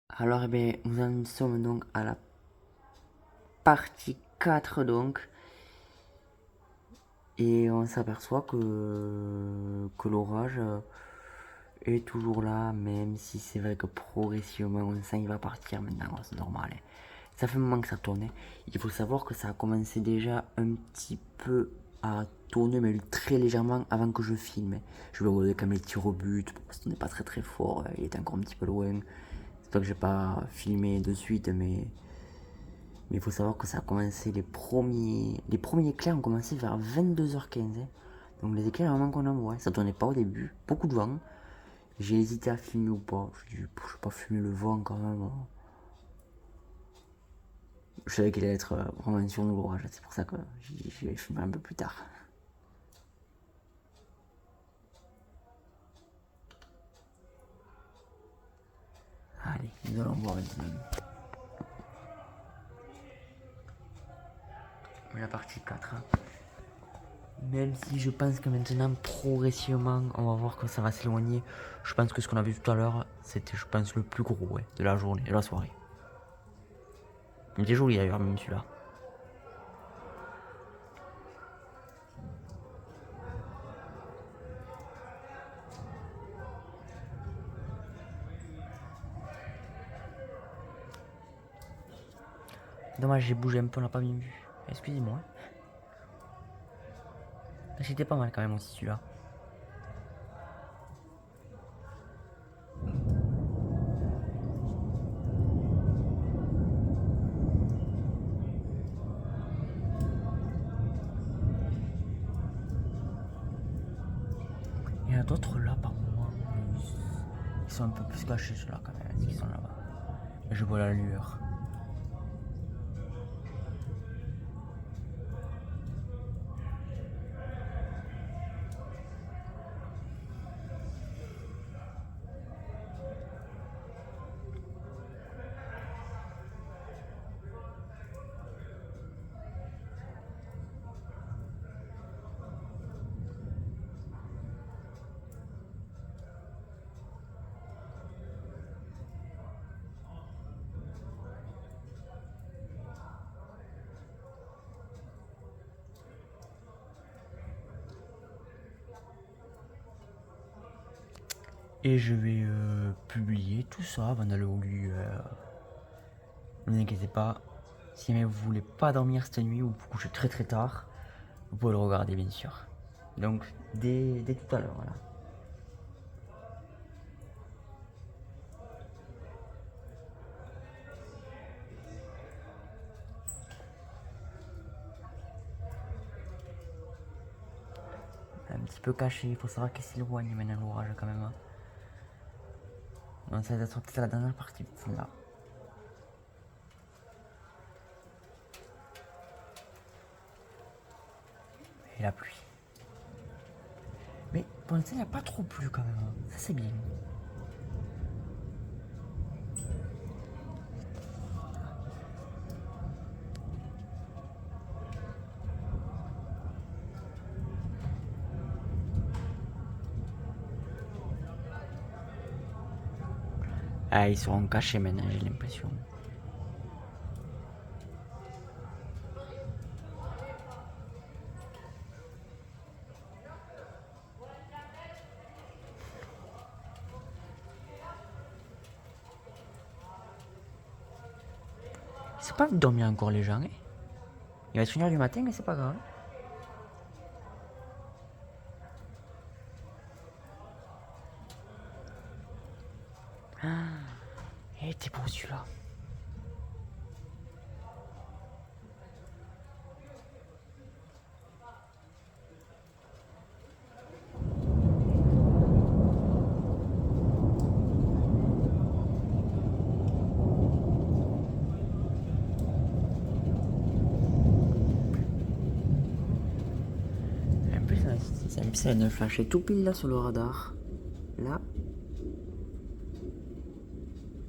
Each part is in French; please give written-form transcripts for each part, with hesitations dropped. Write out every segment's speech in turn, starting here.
Alors, eh bien, nous en sommes donc à la partie 4 donc. Et on s'aperçoit que l'orage est toujours là, même si c'est vrai que progressivement on sent qu'il va partir maintenant, c'est normal, hein. Ça fait un moment que ça tourne, hein. Il faut savoir que ça a commencé déjà un petit peu à tourner, mais très légèrement avant que je filme, hein. Je vais regarder comme les tirs au but, parce qu'on n'est pas très très fort, il est encore un petit peu loin. C'est pas que j'ai pas filmé de suite, mais il faut savoir que ça a commencé, les premiers éclairs ont commencé vers 22h15, hein. Donc les éclairs, vraiment qu'on en voit, hein. Ça tournait pas au début, beaucoup de vent. J'ai hésité à filmer ou pas. Je dis, je vais pas filmer le vent quand même, hein. Je savais qu'il allait être vraiment sur l'orage, c'est pour ça que je vais filmer un peu plus tard. Allez, nous allons voir maintenant la partie 4, hein. Même si je pense que maintenant, progressivement, on va voir que ça va s'éloigner. Je pense que ce qu'on a vu tout à l'heure, c'était, je pense, le plus gros, ouais, de la journée, de la soirée. Il était joli d'ailleurs, même celui-là. Dommage, j'ai bougé un peu, on l'a pas bien vu. Excusez-moi. C'était pas mal quand même aussi celui-là. Il y en a d'autres là par moment. Ils sont un peu plus cachés ceux-là quand même, est-ce qu'ils sont là-bas. Je vois la lueur. Et je vais publier tout ça avant d'aller au lit. Ne vous inquiétez pas, si jamais vous voulez pas dormir cette nuit ou vous coucher très très tard, vous pouvez le regarder bien sûr. Donc dès tout à l'heure, voilà. Un petit peu caché, il faut savoir qu'il s'éloigne maintenant l'orage quand même, hein. Donc ça va être peut-être la dernière partie de là. Et la pluie. Mais pour l'instant il n'y a pas trop plu quand même, hein. Ça c'est bien. Ah, ils seront cachés maintenant, j'ai l'impression. C'est pas dormir encore les gens, hein. Il va être 1h du matin, mais c'est pas grave. Ah, il était beau celui-là. En plus, ça vient de flasher tout pile là sur le radar. Là.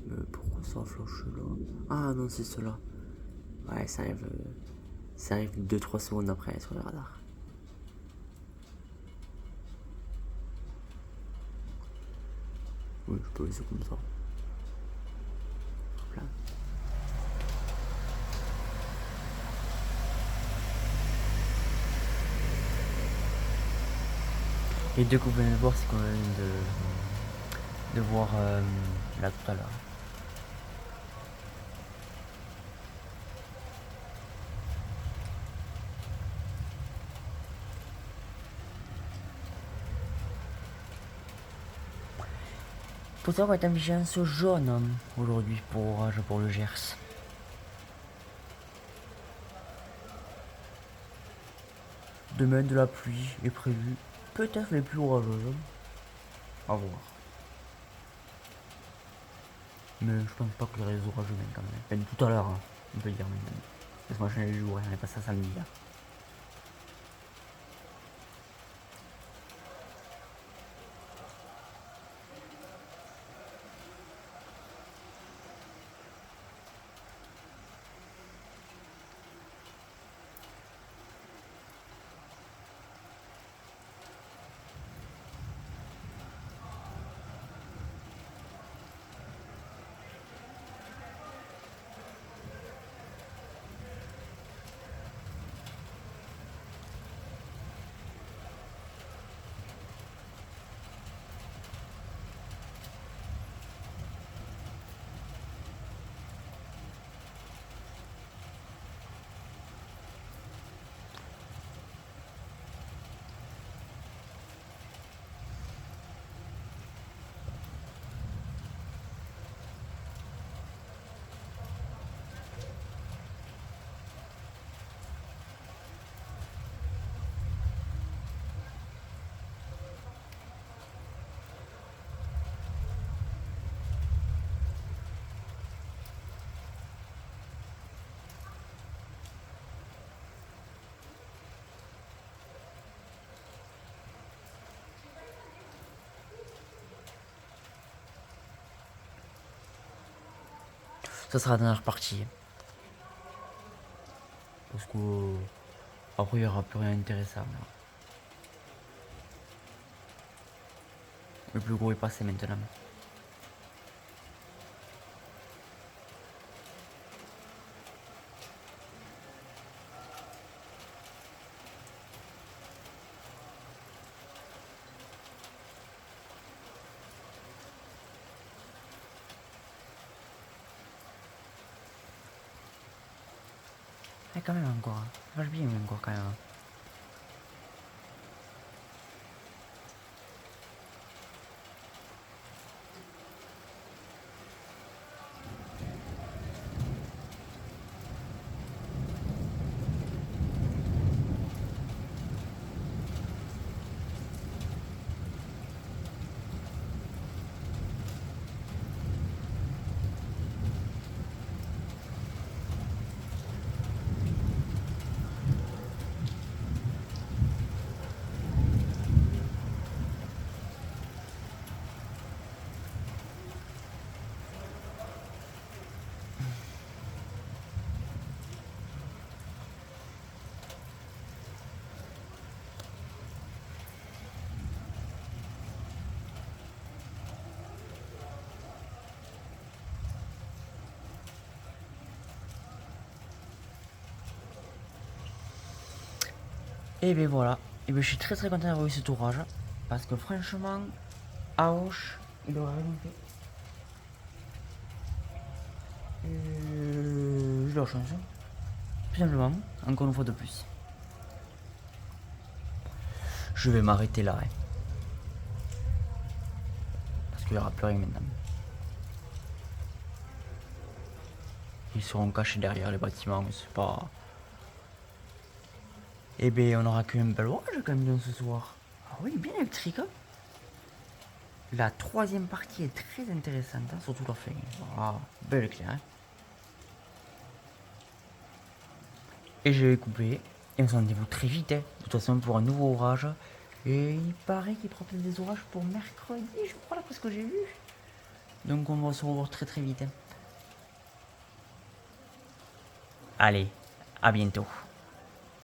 Mais pourquoi ça flash là? Ah non, c'est cela. Ouais, ça arrive 2-3 secondes après sur le radar. Oui, je peux laisser comme ça. Les deux que vous venez de voir, c'est qu'on vient de voir là tout à l'heure. Faut savoir qu'on est en vigilance jaune aujourd'hui pour orage pour le Gers. Demain de la pluie est prévue, peut-être les plus orageuses. À voir. Mais je pense pas que les orages viennent quand même. Enfin, tout à l'heure, hein, on peut dire même. Laisse-moi changer les jours, on est pas ça samedi là. Ça sera la dernière partie. Parce que après il n'y aura plus rien d'intéressant. Le plus gros est passé maintenant. Mais quand même encore. Ça marche bien encore quand même. Et ben voilà. Et ben je suis très très content d'avoir eu cet orage. Parce que franchement, à Auch, il aurait rien fait. Je leur change. Tout simplement, encore une fois de plus. Je vais m'arrêter là. Hein. Parce qu'il n'y aura plus rien maintenant. Ils seront cachés derrière les bâtiments, c'est pas... Eh ben on aura qu'un bel orage quand même ce soir. Ah oui, bien électrique. Hein. La troisième partie est très intéressante, hein, surtout la fin. Ah, bel éclair. Hein. Et je vais couper. Et on se rendez-vous très vite. Hein. De toute façon pour un nouveau orage. Et il paraît qu'il propose des orages pour mercredi, je crois, là, parce que j'ai vu. Donc on va se revoir très très vite. Hein. Allez, à bientôt.